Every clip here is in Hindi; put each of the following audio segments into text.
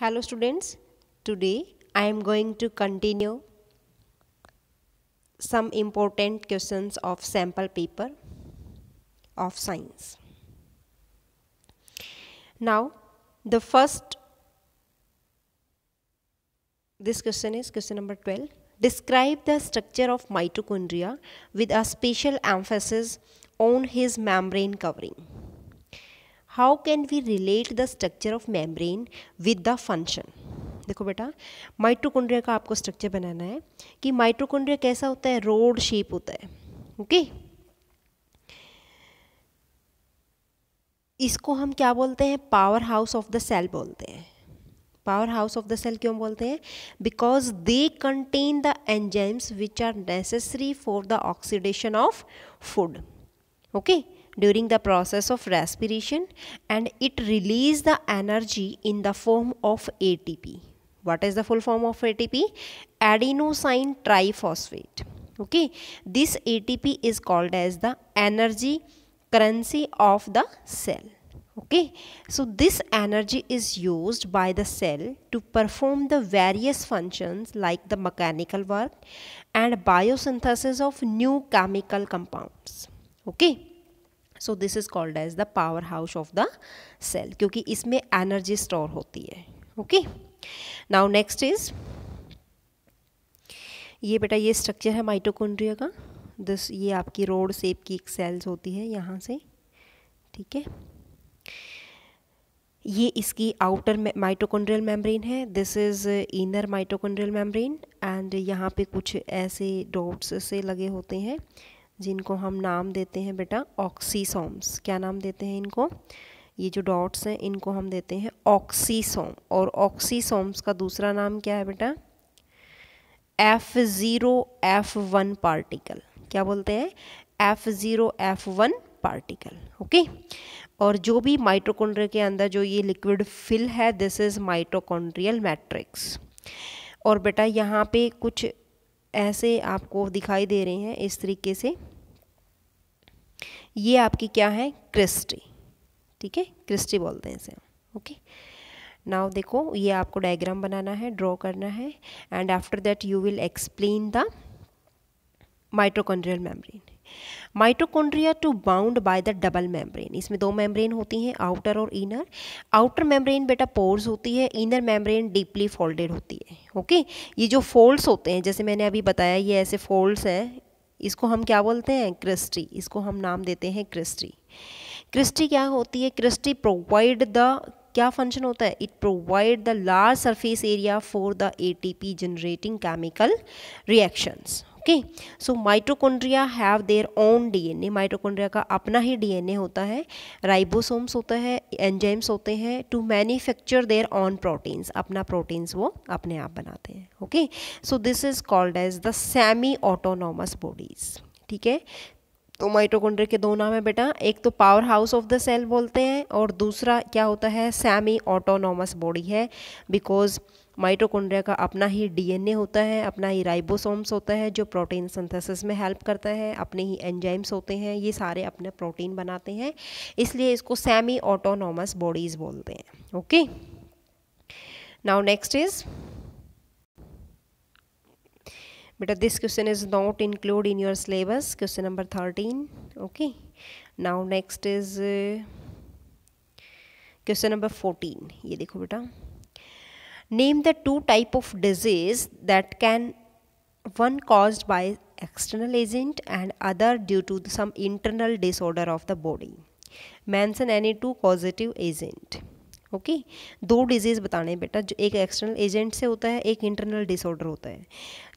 Hello students, today I am going to continue some important questions of sample paper of science. Now the first, this question is question number 12. Describe the structure of mitochondria with a special emphasis on his membrane covering. How can we relate the structure of membrane with the function? देखो बेटा, माइटोकॉन्ड्रिया का आपको स्ट्रक्चर बनाना है कि माइटोकॉन्ड्रिया कैसा होता है, रोड शेप होता है. ओके, इसको हम क्या बोलते हैं, power house of the cell बोलते हैं. Power house of the cell क्यों बोलते हैं? Because they contain the enzymes which are necessary for the oxidation of food. Okay, during the process of respiration, and it release the energy in the form of ATP. What is the full form of ATP? Adenosine triphosphate. Okay, this ATP is called as the energy currency of the cell. Okay, so this energy is used by the cell to perform the various functions like the mechanical work and biosynthesis of new chemical compounds. Okay, so this is called as the power house of the cell, क्योंकि इसमें एनर्जी स्टोर होती है. ओके, नाउ नेक्स्ट इज, ये बेटा ये स्ट्रक्चर है माइटोकॉन्ड्रिया का. दिस ये आपकी रोड शेप की एक सेल्स होती है यहाँ से. ठीक है, ये इसकी आउटर माइटोकॉन्ड्रियल मेम्ब्रेन है. This is inner mitochondrial membrane, and यहाँ पे कुछ ऐसे डॉट्स से लगे होते हैं जिनको हम नाम देते हैं बेटा ऑक्सीसोम्स. क्या नाम देते हैं इनको? ये जो डॉट्स हैं इनको हम देते हैं ऑक्सीसोम. और ऑक्सीसोम्स का दूसरा नाम क्या है बेटा? F0 F1 particle. क्या बोलते हैं? F0 F1 particle. ओके, और जो भी माइटोकॉन्ड्रिया के अंदर जो ये लिक्विड फिल है, दिस इज माइटोकॉन्ड्रियल मैट्रिक्स. और बेटा यहाँ पे कुछ ऐसे आपको दिखाई दे रहे हैं इस तरीके से. ये आपकी क्या है? क्रिस्टी. ठीक है, क्रिस्टी बोलते हैं इसे. ओके, नाउ देखो ये आपको डायग्राम बनाना है, ड्रॉ करना है, and after that you will explain the mitochondrial membrane. Mitochondria to bound by the double membrane. इसमें दो मेम्ब्रेन होती हैं, आउटर और इनर. आउटर मेम्ब्रेन बेटा पोर्स होती है, इनर मेम्ब्रेन डीपली फोल्डेड होती है. ओके, ये जो फोल्ड्स होते हैं, जैसे मैंने अभी बताया, ये ऐसे फोल्ड्स हैं, इसको हम क्या बोलते हैं? क्रिस्टी. इसको हम नाम देते हैं क्रिस्टी. क्रिस्टी क्या होती है? क्रिस्टी प्रोवाइड द, क्या फंक्शन होता है? It provide the large surface area for the ATP generating chemical reactions. Okay, so mitochondria have their own DNA. Mitochondria का अपना ही DNA होता है, राइबोसोम्स होता है, एंजाइम्स होते हैं to manufacture their own proteins. अपना प्रोटीन्स वो अपने आप बनाते हैं. Okay, so this is called as the semi autonomous bodies. ठीक है, तो माइटोकॉन्ड्रिया के दो नाम है बेटा, एक तो power house of the cell बोलते हैं, और दूसरा क्या होता है? सेमी ऑटोनॉमस बॉडी है. बिकॉज माइटोकॉन्ड्रिया का अपना ही DNA होता है, अपना ही राइबोसोम्स होता है जो प्रोटीन सिंथेसिस में हेल्प करता है, अपने ही एंजाइम्स होते हैं, ये सारे अपने प्रोटीन बनाते हैं, इसलिए इसको सेमी ऑटोनॉमस बॉडीज बोलते हैं. ओके, नाउ नेक्स्ट इज बेटा, this question is not include in your syllabus, question number 13. Okay, now next is question number 14. ये देखो बेटा, name the two type of disease that can one caused by external agent and other due to some internal disorder of the body. Mention any two causative agent. Okay, दो डिजीज़ बताने बेटा, जो एक एक्सटर्नल एजेंट से होता है, एक इंटरनल डिसऑर्डर होता है.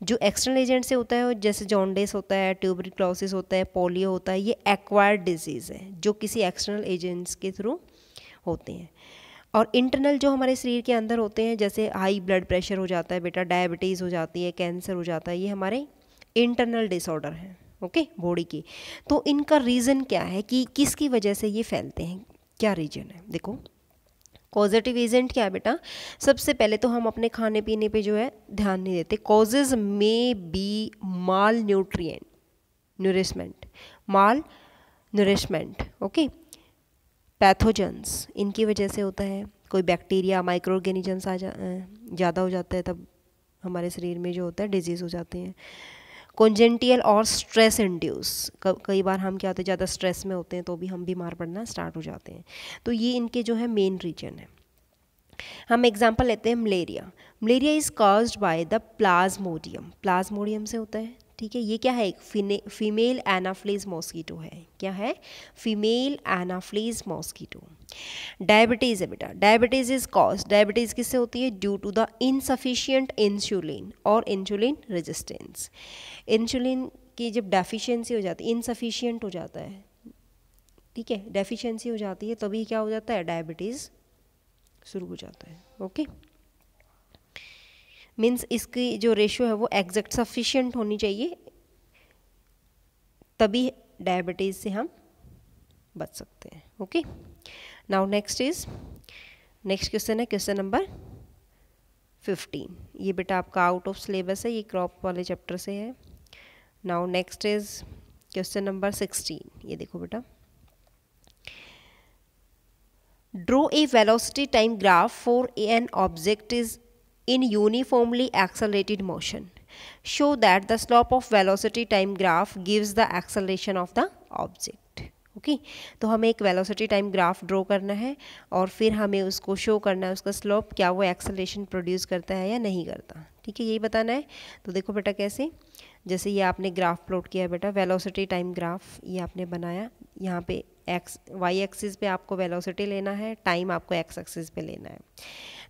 जो एक्सटर्नल एजेंट से होता है, जैसे जॉन्डिस होता है, ट्यूबरक्लोसिस होता है, पोलियो होता है, ये एक्वायर्ड डिजीज़ है जो किसी एक्सटर्नल एजेंट्स के थ्रू होते हैं. और इंटरनल जो हमारे शरीर के अंदर होते हैं, जैसे हाई ब्लड प्रेशर हो जाता है बेटा, डायबिटीज़ हो जाती है, कैंसर हो जाता है, ये हमारे इंटरनल डिसऑर्डर हैं. ओके, बॉडी की. तो इनका रीज़न क्या है कि किसकी वजह से ये फैलते हैं, क्या रीजन है? देखो, कॉजेटिव एजेंट क्या है बेटा? सबसे पहले तो हम अपने खाने पीने पे जो है ध्यान नहीं देते. Causes may be mall nutrient nourishment, mall nourishment. Okay, pathogens इनकी वजह से होता है, कोई बैक्टीरिया माइक्रो ऑर्गेनिजम्स ज़्यादा हो जाता है तब हमारे शरीर में जो होता है डिजीज़ हो जाते हैं। कॉन्जेंटियल और स्ट्रेस इंड्यूस, कई बार हम क्या होते हैं ज़्यादा स्ट्रेस में होते हैं तो भी हम बीमार पड़ना स्टार्ट हो जाते हैं। तो ये इनके जो है मेन रीजन है। हम एग्जांपल लेते हैं malaria. Malaria is caused by the Plasmodium, Plasmodium से होता है, ठीक है। ये क्या है, एक फीमेल एनाफ्लीज मॉस्किटो है। क्या है, फीमेल एनाफ्लीज मॉस्किटो। डायबिटीज़ है बेटा, डायबिटीज़ इज कॉज, डायबिटीज़ किससे होती है, due to the insufficient insulin और इंसुलिन रेजिस्टेंस। इंसुलिन की जब डेफिशिएंसी हो जाती है, इनसफिशिएंट हो जाता है, ठीक है, डेफिशिएंसी हो जाती है, तभी क्या हो जाता है, डायबिटीज़ शुरू हो जाता है। ओके, मीन्स इसकी जो रेशियो है वो एग्जैक्ट सफिशिएंट होनी चाहिए, तभी डायबिटीज़ से हम बच सकते हैं। ओके, नाउ नेक्स्ट क्वेश्चन है क्वेश्चन नंबर 15। ये बेटा आपका आउट ऑफ सिलेबस है, ये क्रॉप वाले चैप्टर से है। Now next is question number 16। ये देखो बेटा, draw a velocity time graph for an object is in uniformly accelerated motion. Show that the slope of velocity time graph gives the acceleration of the object. Okay, तो हमें एक वेलोसिटी टाइम ग्राफ ड्रॉ करना है और फिर हमें उसको शो करना है, उसका स्लोप क्या वो एक्सेलरेशन प्रोड्यूस करता है या नहीं करता, ठीक है, यही बताना है। तो देखो बेटा कैसे, जैसे ये आपने ग्राफ प्लॉट किया है बेटा, वेलोसिटी टाइम ग्राफ ये आपने बनाया, यहाँ पे वाई एक्सिस पे आपको वेलोसिटी लेना है, टाइम आपको एक्स एक्सिस पे लेना है।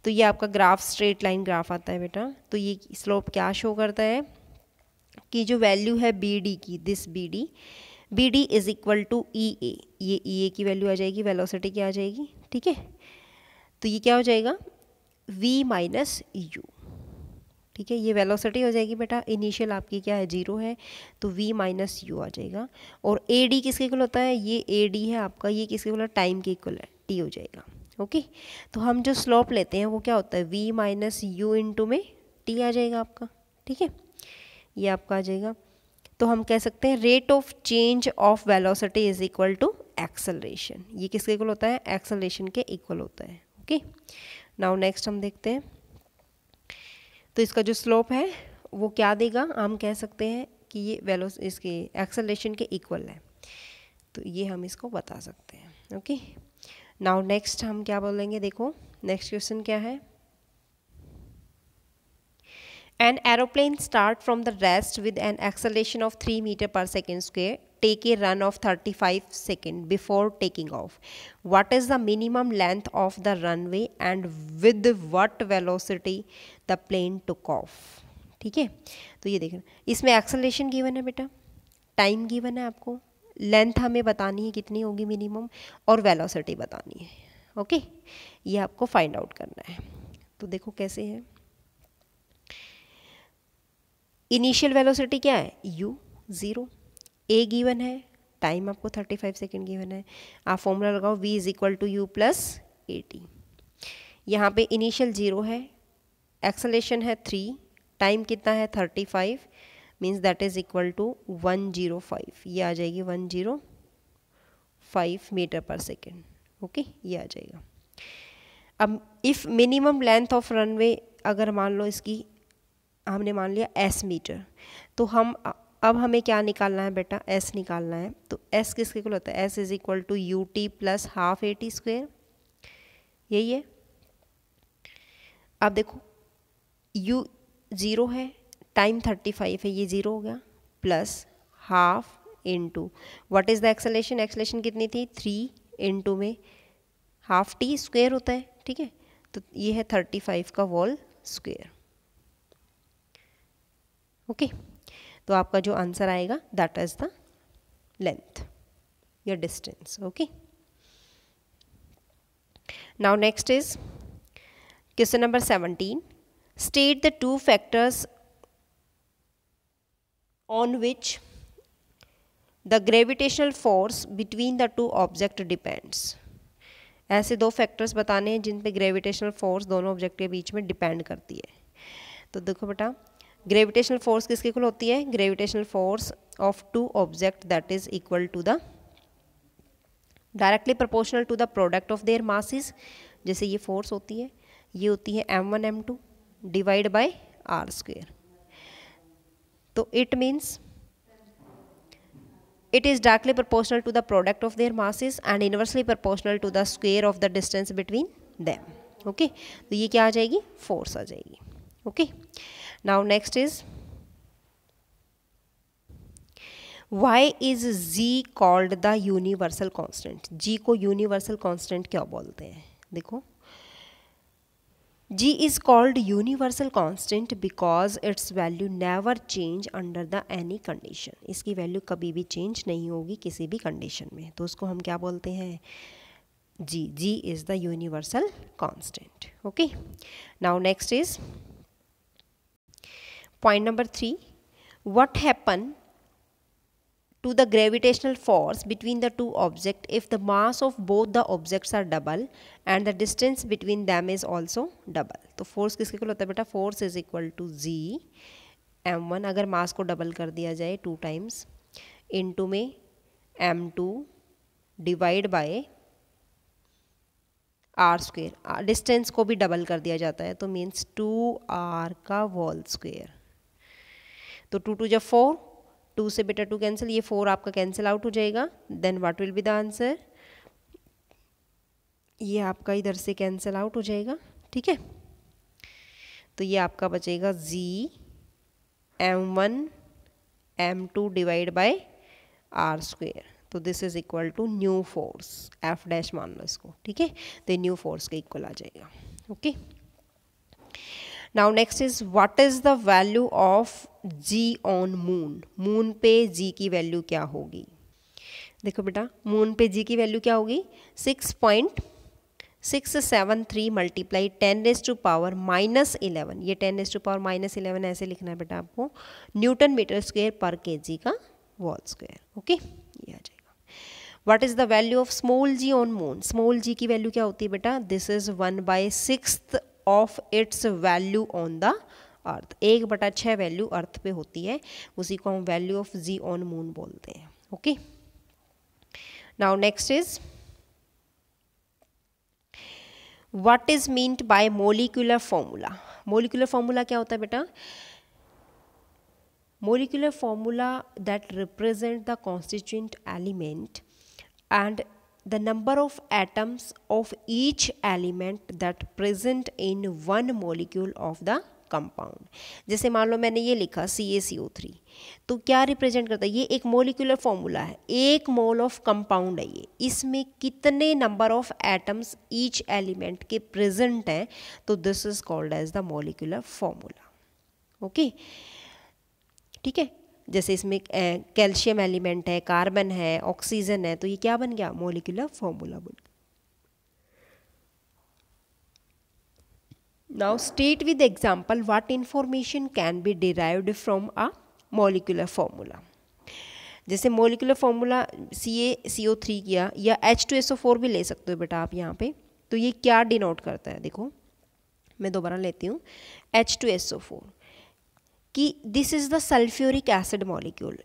तो ये आपका ग्राफ स्ट्रेट लाइन ग्राफ आता है बेटा। तो ये स्लोप क्या शो करता है कि जो वैल्यू है बी डी की, this B D is equal to E A, ये ई ए की वैल्यू आ जाएगी, वेलोसिटी क्या आ जाएगी, ठीक है। तो ये क्या हो जाएगा, v माइनस यू, ठीक है, ये वेलोसिटी हो जाएगी बेटा, इनिशियल आपकी क्या है 0 है, तो v माइनस यू आ जाएगा। और ए डी किसके इक्वल होता है, ये ए डी है आपका, ये किसके इक्वल है, टाइम के इक्वल है, टी हो जाएगा। ओके, तो हम जो स्लोप लेते हैं वो क्या होता है, v माइनस यू इंटू में t आ जाएगा आपका, ठीक है, ये आपका आ जाएगा। तो हम कह सकते हैं rate of change of velocity is equal to acceleration, ये किसके इक्वल होता है, एक्सेलरेशन के इक्वल होता है। ओके, नाउ नेक्स्ट हम देखते हैं, तो इसका जो स्लोप है वो क्या देगा, हम कह सकते हैं कि ये इसके एक्सेलरेशन के इक्वल है, तो ये हम इसको बता सकते हैं। ओके, नाउ नेक्स्ट हम क्या बोलेंगे, देखो नेक्स्ट क्वेश्चन क्या है, an aeroplane start from the rest with an acceleration of 3 metre per second square, take a run of 35 second before taking off, what is the minimum length of the runway and with what velocity the plane took off, ठीक है। तो ये देखना, इसमें एक्सेलरेशन गिवन है बेटा, टाइम गिवन है आपको, लेंथ हमें बतानी है कितनी होगी मिनिमम, और वेलोसिटी बतानी है। ओके, ये आपको फाइंड आउट करना है। तो देखो कैसे है, इनिशियल वेलोसिटी क्या है, u 0, a गिवन है, टाइम आपको 35 सेकेंड गिवन है, आप फॉर्मूला लगाओ v is equal to u plus a t. यहाँ पे इनिशियल 0 है, एक्सेलरेशन है 3, टाइम कितना है 35, means that is equal to 105, ये आ जाएगी 105 मीटर पर सेकेंड। ओके, ये आ जाएगा। अब if minimum length of runway अगर मान लो इसकी हमने मान लिया s मीटर, तो हम अब हमें क्या निकालना है बेटा, s निकालना है। तो s किसके इक्वल होता है, s is equal to u t plus half a t square, यही है। अब देखो u 0 है, टाइम 35 है, ये 0 हो गया, plus half into what is the acceleration, acceleration कितनी थी 3 इंटू में हाफ टी स्क्वेयर होता है, ठीक है। तो ये है 35 का होल स्क्वेयर। ओके, तो आपका जो आंसर आएगा दैट इज द लेंथ या distance. Okay, now next is question number 17। State the 2 factors on which the gravitational force between the 2 object depends. ऐसे 2 फैक्टर्स बताने हैं जिन पे ग्रेविटेशनल फोर्स दोनों ऑब्जेक्ट के बीच में डिपेंड करती है। तो देखो बेटा, ग्रेविटेशनल फोर्स किसके इक्वल होती है, gravitational force of 2 object that is equal to the directly proportional to the product of their masses. जैसे ये फोर्स होती है, ये होती है m1 m2 divide by r square. तो it means it is directly proportional to the product of their masses and inversely proportional to the square of the distance between them. Okay, तो ये क्या आ जाएगी, force आ जाएगी. Okay, now next is why is g called the universal constant? g को universal constant क्यों बोलते हैं? देखो, G is called universal constant because its value never change under the any condition. इसकी वैल्यू कभी भी चेंज नहीं होगी किसी भी कंडीशन में, तो उसको हम क्या बोलते हैं, G. G is the universal constant. Okay. Now next is point number 3. What happen to the gravitational force between the two objects if the mass of both the objects are double and the distance between them is also double? तो फोर्स किसके इक्वल होता है बेटा, force is equal to G m1, अगर मास को डबल कर दिया जाए 2 टाइम्स, इनटू में m2 divide by r square, distance को भी डबल कर दिया जाता है तो मीन्स 2r का होल स्क्वायर। तो 2 2 जा 4, 2 से बेटा 2 कैंसिल, ये 4 आपका कैंसिल आउट हो जाएगा, then what will be the answer, ये आपका इधर से कैंसिल आउट हो जाएगा, ठीक है। तो ये आपका बचेगा G m1 m2 divide by r square. तो this is equal to new force, F dash मान लो इसको, ठीक है। तो न्यू फोर्स के इक्वल आ जाएगा। Okay, now next is what is the value of ji on moon? Moon पे जी की वैल्यू क्या होगी? देखो बेटा, मून पे जी की वैल्यू क्या होगी, 6.673 मल्टीप्लाई 10⁻⁻11, ये 10⁻⁻11 ऐसे लिखना है बेटा आपको, newton metre square per KG का होल स्क्वायर। ओके, ये आ जाएगा। What is the value of small g on moon? Small g की वैल्यू क्या होती है बेटा, this is 1/6 of its value on the earth, 1/6 value earth पे होती है, उसी को हम value of ji on moon बोलते हैं। Okay, now next is what is meant by molecular formula? Molecular formula क्या होता है बेटा? Molecular formula that represent the constituent element and the number of atoms of each element that present in one molecule of the compound. जैसे मान लो मैंने ये लिखा CaCO3, तो क्या रिप्रेजेंट करता है, ये एक मोलिकुलर फॉर्मूला है, 1 मोल ऑफ कंपाउंड है ये, इसमें कितने number of atoms each element के प्रेजेंट हैं, तो this is called as the molecular formula. Okay, ठीक है। जैसे इसमें कैल्शियम एलिमेंट है, कार्बन है, ऑक्सीजन है, तो ये क्या बन गया, मोलिकुलर फॉर्मूला बन गया। Now state with example what information can be derived from a molecular formula. जैसे मोलिकुलर फॉर्मूला CaCO3 किया, या H2SO4 भी ले सकते हो बेटा आप यहाँ पे, तो ये क्या डिनोट करता है, देखो मैं दोबारा लेती हूँ, H2SO4 कि this is the sulphuric acid molecule.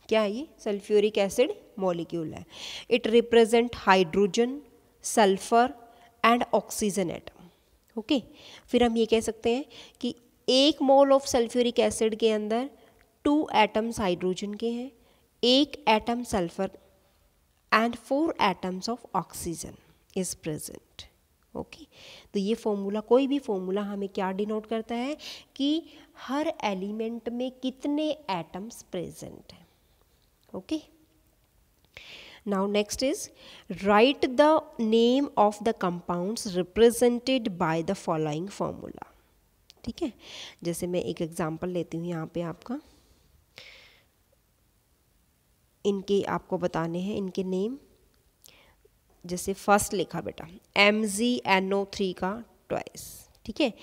क्या है ये, सल्फ्यूरिक एसिड मॉलिक्यूल है। It represent hydrogen, sulphur and oxygen atom. Okay, फिर हम ये कह सकते हैं कि 1 मोल ऑफ सल्फ्यूरिक एसिड के अंदर 2 एटम्स हाइड्रोजन के हैं, 1 atom sulphur and 4 atoms of oxygen is present. Okay, तो ये फॉर्मूला, कोई भी फॉर्मूला हमें क्या डिनोट करता है कि हर एलिमेंट में कितने एटम्स प्रेजेंट हैं। Okay, now next is right the name of the compounds represented by the following formula. ठीक है, जैसे मैं एक एग्जांपल लेती हूँ यहाँ पे, आपका इनके आपको बताने हैं इनके नेम। जैसे फर्स्ट लिखा बेटा MgNO3 का ट्वाइस, ठीक है,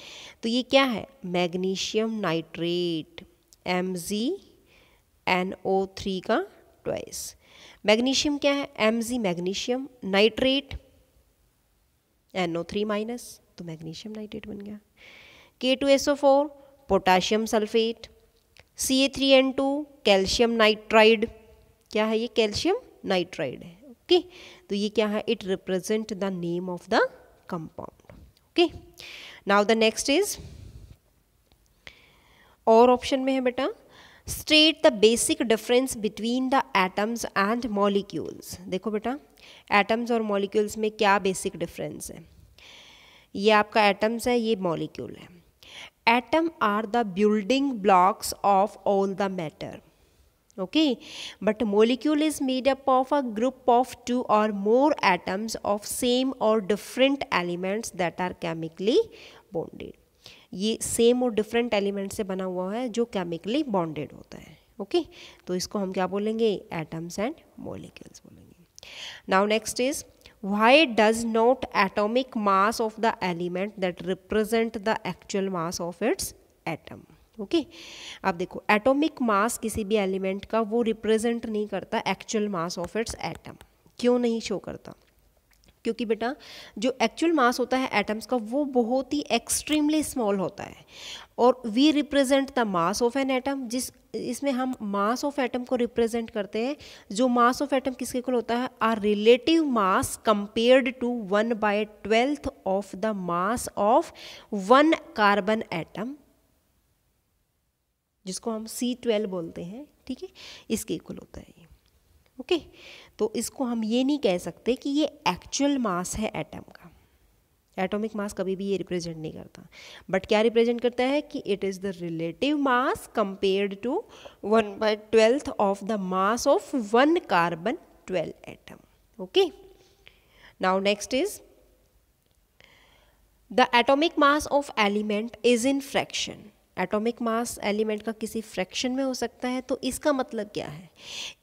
तो ये क्या है, मैग्नीशियम नाइट्रेट, MgNO3 का ट्वाइस। मैग्नीशियम क्या है, Mg magnesium, nitrate NO3 minus, तो मैग्नीशियम नाइट्रेट बन गया। K2SO4 potassium sulphate, Ca3N2 calcium nitride, क्या है ये, कैल्शियम नाइट्राइड है। ओके, तो ये क्या है, it represent the name of the compound. Okay, now the next is, और ऑप्शन में है बेटा, state the basic difference between the atoms and molecules. देखो बेटा, एटम्स और मॉलिक्यूल्स में क्या बेसिक डिफरेंस है। ये आपका एटम्स है, ये मॉलिक्यूल है। Atom are the building blocks of all the matter, okay, but molecule is made up of a group of 2 or more atoms of same or different elements that are chemically bonded। ये सेम और डिफरेंट एलिमेंट से बना हुआ है जो केमिकली बॉन्डेड होता है। ओके, तो इसको हम क्या बोलेंगे, एटम्स एंड मॉलिक्यूल्स बोलेंगे। Now next is, why does not atomic mass of the element that represent the actual mass of its atom. Okay, अब देखो, एटॉमिक मास किसी भी एलिमेंट का वो रिप्रेजेंट नहीं करता actual mass of its atom. क्यों नहीं शो करता, क्योंकि बेटा जो एक्चुअल मास होता है एटम्स का वो बहुत ही एक्सट्रीमली स्मॉल होता है, और we represent the mass of an atom, जिस इसमें हम मास ऑफ एटम को रिप्रेजेंट करते हैं। जो मास ऑफ एटम किसके इक्वल होता है, are relative mass compared to 1/12 of the mass of 1 carbon atom, जिसको हम C12 बोलते हैं, ठीक है, इसके इक्वल होता है ये। ओके, तो इसको हम ये नहीं कह सकते कि ये एक्चुअल मास है एटम का। एटॉमिक मास कभी भी ये रिप्रेजेंट नहीं करता, बट क्या रिप्रेजेंट करता है कि it is the relative mass compared to 1/12 of the mass of 1 carbon 12 atom. Okay, now next is, the atomic mass of element is in fraction. Atomic mass element का किसी फ्रैक्शन में हो सकता है, तो इसका मतलब क्या है,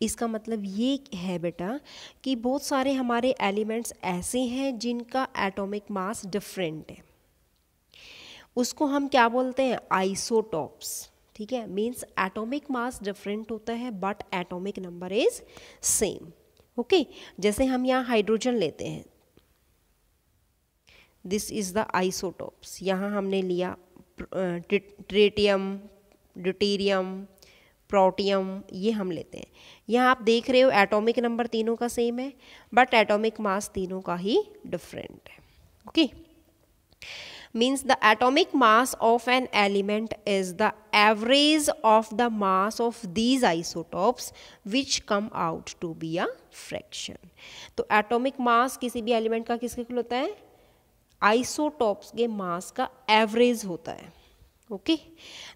इसका मतलब ये है बेटा कि बहुत सारे हमारे एलिमेंट्स ऐसे हैं जिनका एटॉमिक मास डिफरेंट है, उसको हम क्या बोलते हैं, आइसोटॉप्स। ठीक है, मीन्स एटॉमिक मास डिफरेंट होता है but atomic number is same. Okay, जैसे हम यहाँ हाइड्रोजन लेते हैं, दिस इज द आइसोटॉप्स। यहाँ हमने लिया ट्रिटियम, ड्यूटेरियम, प्रोटियम, ये हम लेते हैं। यहाँ आप देख रहे हो एटॉमिक नंबर तीनों का सेम है बट एटॉमिक मास तीनों का ही डिफरेंट है। Okay, means the atomic mass of an element is the average of the mass of these isotopes which come out to be a fraction. तो एटॉमिक मास किसी भी एलिमेंट का किसके इक्वल होता है, आइसोटॉप्स के मास का एवरेज होता है। ओके,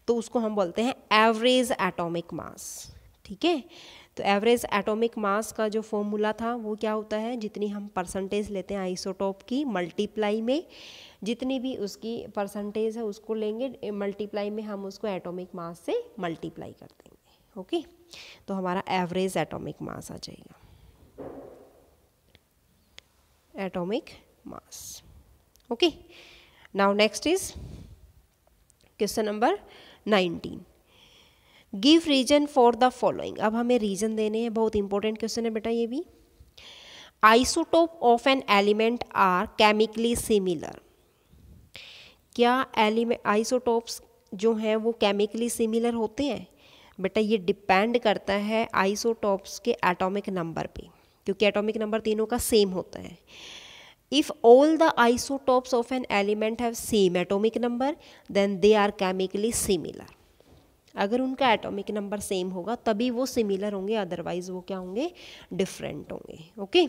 तो उसको हम बोलते हैं एवरेज एटॉमिक मास। ठीक है, तो एवरेज एटॉमिक मास का जो फॉर्मूला था वो क्या होता है, जितनी हम परसेंटेज लेते हैं आइसोटॉप की, मल्टीप्लाई में जितनी भी उसकी परसेंटेज है उसको लेंगे, मल्टीप्लाई में हम उसको एटॉमिक मास से मल्टीप्लाई कर देंगे। ओके, तो हमारा एवरेज एटॉमिक मास आ जाएगा, atomic mass. Okay, now next is question number 19, give reason for the following. अब हमें रीजन देने हैं, बहुत इंपॉर्टेंट क्वेश्चन है बेटा ये भी। Isotope of an element are chemically similar. क्या एलिमेंट आइसोटोप्स जो हैं वो केमिकली सिमिलर होते हैं? बेटा ये डिपेंड करता है आइसोटोप्स के एटॉमिक नंबर पे, क्योंकि एटॉमिक नंबर तीनों का सेम होता है। If all the isotopes of an element have same atomic number, then they are chemically similar. अगर उनका एटॉमिक नंबर सेम होगा तभी वो सिमिलर होंगे, अदरवाइज वो क्या होंगे, डिफरेंट होंगे। Okay,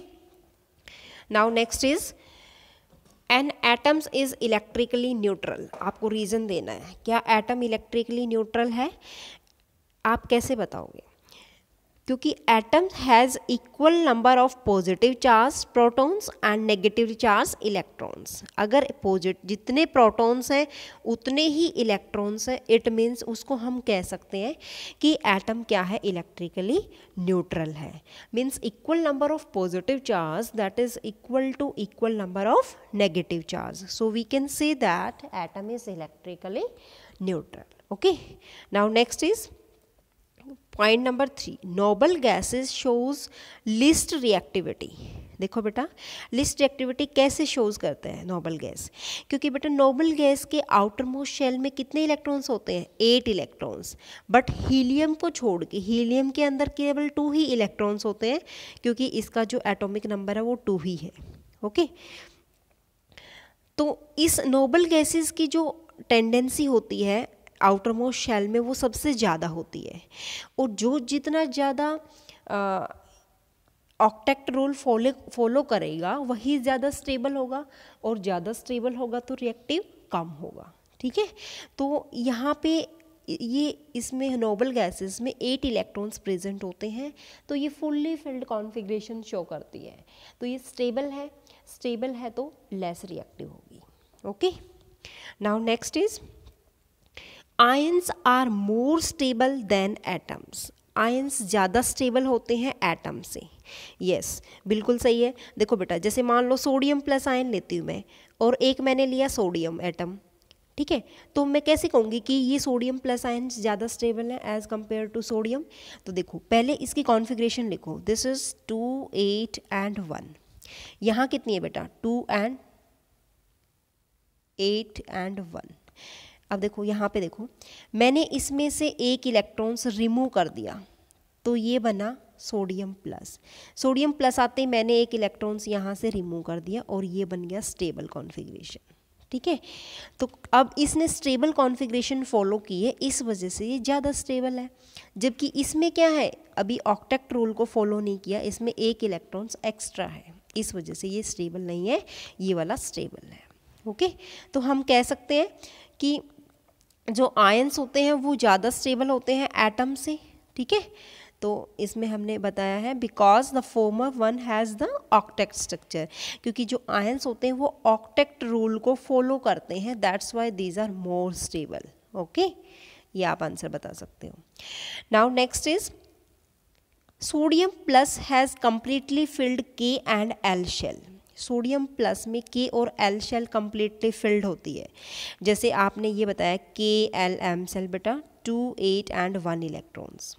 now next is, an atoms is electrically neutral. आपको रीजन देना है, क्या एटम इलेक्ट्रिकली न्यूट्रल है? आप कैसे बताओगे? क्योंकि atom has equal number of positive charge protons and negative charge electrons. अगर जितने प्रोटॉन्स हैं उतने ही इलेक्ट्रॉन्स हैं, इट मीन्स उसको हम कह सकते हैं कि एटम क्या है, इलेक्ट्रिकली न्यूट्रल है। Means equal number of positive charge that is equal to equal number of negative charge, so we can say that atom is electrically neutral. Okay, now next is point number 3, noble gases shows list reactivity. देखो बेटा, लिस्ट रिएक्टिविटी कैसे शोज करते हैं नोबल गैस, क्योंकि बेटा नोबल गैस के आउटर मोस्ट शेल में कितने इलेक्ट्रॉन्स होते हैं, 8 इलेक्ट्रॉन्स, बट हीलियम को छोड़ के हीलियम के अंदर केवल 2 ही इलेक्ट्रॉन्स होते हैं, क्योंकि इसका जो एटॉमिक नंबर है वो 2 ही है। ओके, तो इस नोबल गैसेस की जो टेंडेंसी होती है आउटर मोस्ट शेल में वो सबसे ज़्यादा होती है, और जो जितना ज़्यादा ऑक्टेट रूल फॉलो करेगा वही ज़्यादा स्टेबल होगा, और ज़्यादा स्टेबल होगा तो रिएक्टिव कम होगा। ठीक है, तो यहाँ पे ये इसमें नोबल गैसेस में 8 इलेक्ट्रॉन्स प्रेजेंट होते हैं, तो ये फुल्ली फिल्ड कॉन्फ़िगरेशन शो करती है, तो ये स्टेबल है तो लेस रिएक्टिव होगी। Okay, now next is ions are more stable than atoms. Ions ज़्यादा स्टेबल होते हैं एटम से। यस, बिल्कुल सही है। देखो बेटा, जैसे मान लो सोडियम प्लस आयन लेती हूँ मैं, और एक मैंने लिया सोडियम एटम, ठीक है, तो मैं कैसे कहूँगी कि ये सोडियम प्लस आयन ज़्यादा स्टेबल है एज़ कम्पेयर टू सोडियम। तो देखो पहले इसकी कॉन्फ़िगरेशन लिखो, दिस इज़ 2 8 and 1। यहाँ कितनी है बेटा, 2 and 8 and 1। अब देखो यहाँ पे देखो, मैंने इसमें से एक इलेक्ट्रॉन्स रिमूव कर दिया, तो ये बना सोडियम प्लस। सोडियम प्लस आते ही मैंने एक इलेक्ट्रॉन्स यहाँ से रिमूव कर दिया, और ये बन गया स्टेबल कॉन्फ़िगरेशन। ठीक है, तो अब इसने स्टेबल कॉन्फ़िगरेशन फॉलो की है, इस वजह से ये ज़्यादा स्टेबल है। जबकि इसमें क्या है, अभी ऑक्टेट रूल को फॉलो नहीं किया, इसमें एक इलेक्ट्रॉन्स एक्स्ट्रा है, इस वजह से ये स्टेबल नहीं है, ये वाला स्टेबल है। ओके, तो हम कह सकते हैं कि जो आयंस होते हैं वो ज़्यादा स्टेबल होते हैं एटम से। ठीक है, तो इसमें हमने बताया है because the former one has the octet structure, क्योंकि जो आयंस होते हैं वो ऑक्टेट रूल को फॉलो करते हैं, that's why these are more stable. Okay, ये आप आंसर बता सकते हो। Now next is sodium plus has completely filled K and L shell. Sodium plus में के और एल शेल कम्प्लीटली फिल्ड होती है। जैसे आपने ये बताया के एल एम शेल बेटा, 2 8 and 1 इलेक्ट्रॉन्स।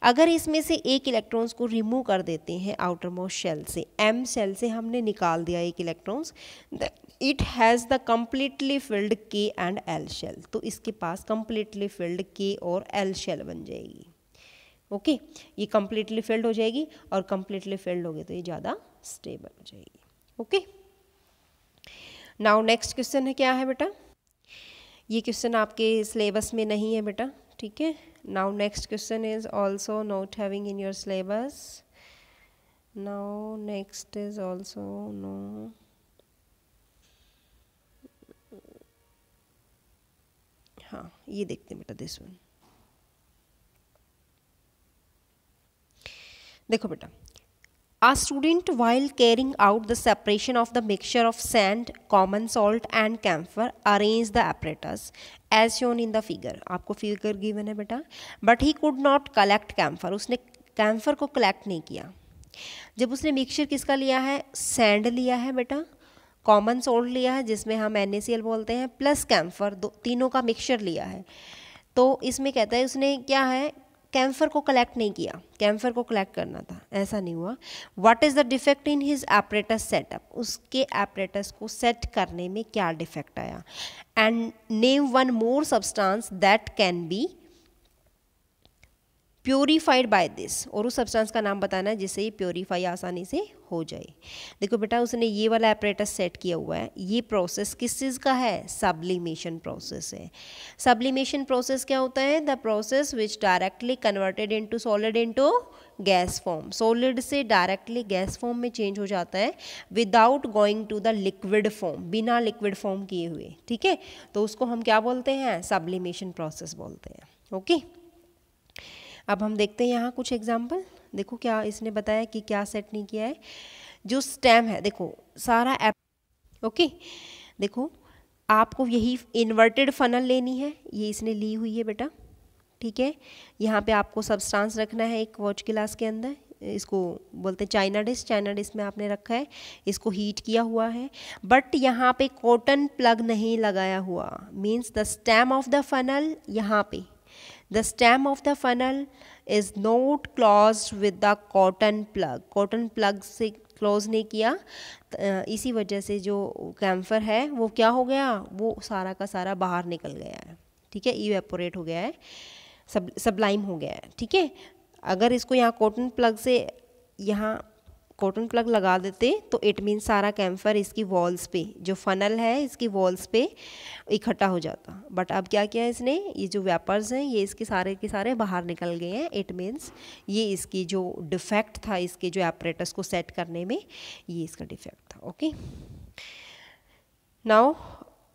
अगर इसमें से एक इलेक्ट्रॉन्स को रिमूव कर देते हैं आउटर मोस्ट शेल से, एम शेल से हमने निकाल दिया एक electrons, it has the completely filled K and L shell, तो इसके पास कम्प्लीटली फिल्ड के और एल शेल बन जाएगी। ओके, ये कम्प्लीटली फिल्ड हो जाएगी, और कम्प्लीटली फिल्ड हो गई तो ये ज़्यादा स्टेबल हो जाएगी। ओके, नाउ नेक्स्ट क्वेश्चन है, क्या है बेटा, ये क्वेश्चन आपके सिलेबस में नहीं है बेटा। ठीक है, now next question is also not having in your syllabus. Now next is also no, हाँ ये देखते हैं बेटा, दिस वन। देखो बेटा, a student while carrying out the separation of the mixture of sand, common salt and camphor arrange the apparatus as shown in the figure। आपको फिगर गिवन है बेटा, but he could not collect camphor, उसने कैम्फर को कलेक्ट नहीं किया। जब उसने मिक्सचर किसका लिया है, सैंड लिया है बेटा, कॉमन सॉल्ट लिया है जिसमें हम NaCl बोलते हैं, प्लस कैम्फर, तीनों का मिक्सचर लिया है, तो इसमें कहता है उसने क्या है, कैम्फर को कलेक्ट नहीं किया, कैम्फर को कलेक्ट करना था, ऐसा नहीं हुआ। What is the defect in his apparatus setup, उसके एपरेटस को सेट करने में क्या डिफेक्ट आया। And name one more substance that can be purified by this, और उस सब्सटेंस का नाम बताना है जिससे ये प्योरीफाई आसानी से हो जाए। देखो बेटा, उसने ये वाला एपरेटस सेट किया हुआ है, ये प्रोसेस किस चीज़ का है, सब्लिमेशन प्रोसेस है। सब्लिमेशन प्रोसेस क्या होता है, the process which directly converted into solid into gas form, solid से डायरेक्टली गैस फॉर्म में चेंज हो जाता है without going to the liquid form, बिना लिक्विड फॉर्म किए हुए। ठीक है, तो उसको हम क्या बोलते हैं, सब्लिमेशन प्रोसेस बोलते हैं। ओके, अब हम देखते हैं यहाँ कुछ एग्जाम्पल। देखो क्या इसने बताया कि क्या सेट नहीं किया है, जो स्टेम है देखो सारा ओके, देखो आपको यही इन्वर्टेड फनल लेनी है, ये इसने ली हुई है बेटा। ठीक है, यहाँ पे आपको सब्सटेंस रखना है एक वॉच गिलास के अंदर, इसको बोलते हैं चाइना डिश, चाइना डिश में आपने रखा है, इसको हीट किया हुआ है, बट यहाँ पे कॉटन प्लग नहीं लगाया हुआ, means the stem of the funnel, यहाँ पे the stem of the funnel is not close with the cotton plug, cotton plug से क्लोज नहीं किया, इसी वजह से जो कैम्फर है वो क्या हो गया, वो सारा का सारा बाहर निकल गया है, ठीक है, इवेपोरेट हो गया है, सबलाइम हो गया है, ठीक है। अगर इसको यहाँ कॉटन प्लग से यहाँ कॉटन प्लग लगा देते तो इट मीन सारा कैम्फर इसकी वॉल्स पे, जो फनल है इसकी वॉल्स पे इकट्ठा हो जाता, बट अब क्या किया इसने, ये जो वेपर्स हैं ये इसके सारे के सारे बाहर निकल गए हैं, इट मीन्स ये इसकी जो डिफेक्ट था इसके जो एपरेटस को सेट करने में, ये इसका डिफेक्ट था। ओके, नाउ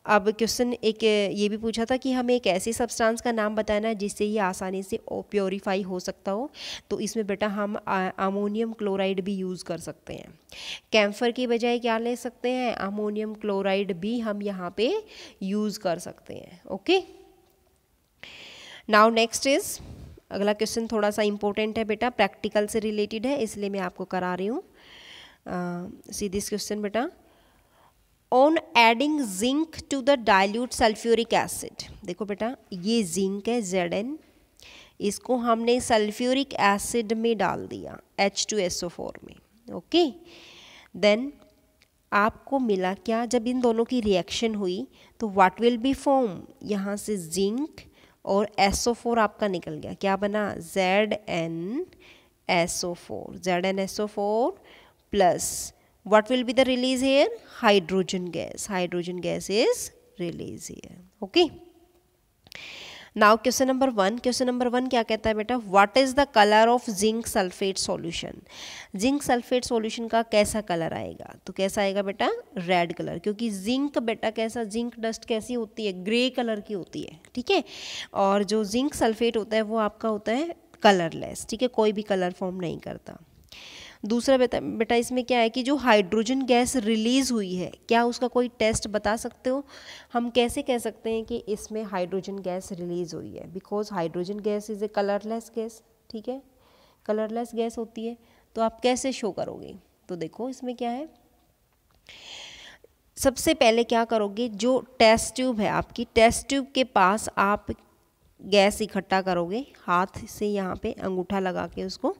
अब क्वेश्चन एक ये भी पूछा था कि हमें एक ऐसी सब्सटेंस का नाम बताना है जिससे ये आसानी से प्योरीफाई हो सकता हो, तो इसमें बेटा हम अमोनियम क्लोराइड भी यूज़ कर सकते हैं। कैम्फर की बजाय क्या ले सकते हैं, अमोनियम क्लोराइड भी हम यहाँ पे यूज़ कर सकते हैं। ओके, नाउ नेक्स्ट इज अगला क्वेश्चन थोड़ा सा इम्पोर्टेंट है बेटा, प्रैक्टिकल से रिलेटेड है, इसलिए मैं आपको करा रही हूँ। सी दिस क्वेश्चन बेटा, on adding zinc to the dilute sulphuric acid, देखो बेटा ये जिंक है Zn, इसको हमने सल्फ्यूरिक एसिड में डाल दिया H2SO4 में। ओके, देन आपको मिला क्या, जब इन दोनों की रिएक्शन हुई तो व्हाट विल बी फॉर्म, यहाँ से जिंक और SO4 आपका निकल गया, क्या बना ZnSO4 plus what will be the release here, hydrogen gas is released here. Okay, now question number 1 क्या कहता है बेटा, what is the color of zinc sulfate solution, zinc sulphate solution का कैसा कलर आएगा, तो कैसा आएगा बेटा, रेड कलर, क्योंकि जिंक बेटा कैसा, जिंक डस्ट कैसी होती है, ग्रे कलर की होती है, ठीक है, और जो जिंक सल्फेट होता है वो आपका होता है कलरलेस, ठीक है, कोई भी कलर फॉर्म नहीं करता। दूसरा बेटा इसमें क्या है कि जो हाइड्रोजन गैस रिलीज़ हुई है, क्या उसका कोई टेस्ट बता सकते हो, हम कैसे कह सकते हैं कि इसमें हाइड्रोजन गैस रिलीज़ हुई है, because hydrogen gas is a colourless gas, ठीक है, कलरलेस गैस होती है, तो आप कैसे शो करोगे, तो देखो इसमें क्या है, सबसे पहले क्या करोगे, जो टेस्ट ट्यूब है आपकी, टेस्ट ट्यूब के पास आप गैस इकट्ठा करोगे, हाथ से यहाँ पे अंगूठा लगा के उसको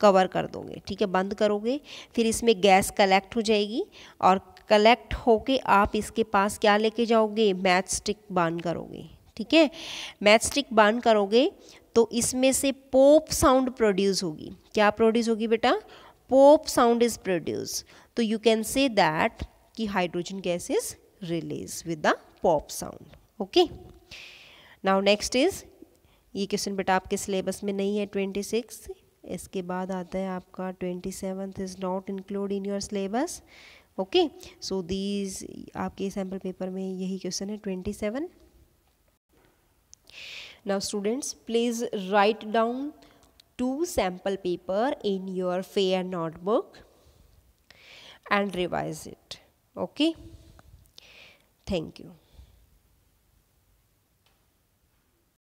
कवर कर दोगे, ठीक है, बंद करोगे, फिर इसमें गैस कलेक्ट हो जाएगी, और कलेक्ट होके आप इसके पास क्या लेके जाओगे, मैच स्टिक बांध करोगे, ठीक है, मैच स्टिक बांध करोगे तो इसमें से पॉप साउंड प्रोड्यूस होगी, क्या प्रोड्यूस होगी बेटा, पॉप साउंड इज प्रोड्यूस, तो यू कैन से दैट कि hydrogen gas is release with the pop sound. Okay, now next is, ये क्वेश्चन बेटा आपके सिलेबस में नहीं है 26, इसके बाद आता है आपका 27 is not include in your syllabus. Okay, so these आपके सैम्पल पेपर में यही क्वेश्चन है 27। Now students please write down 2 sample paper in your fair notebook and revise it. Okay, thank you.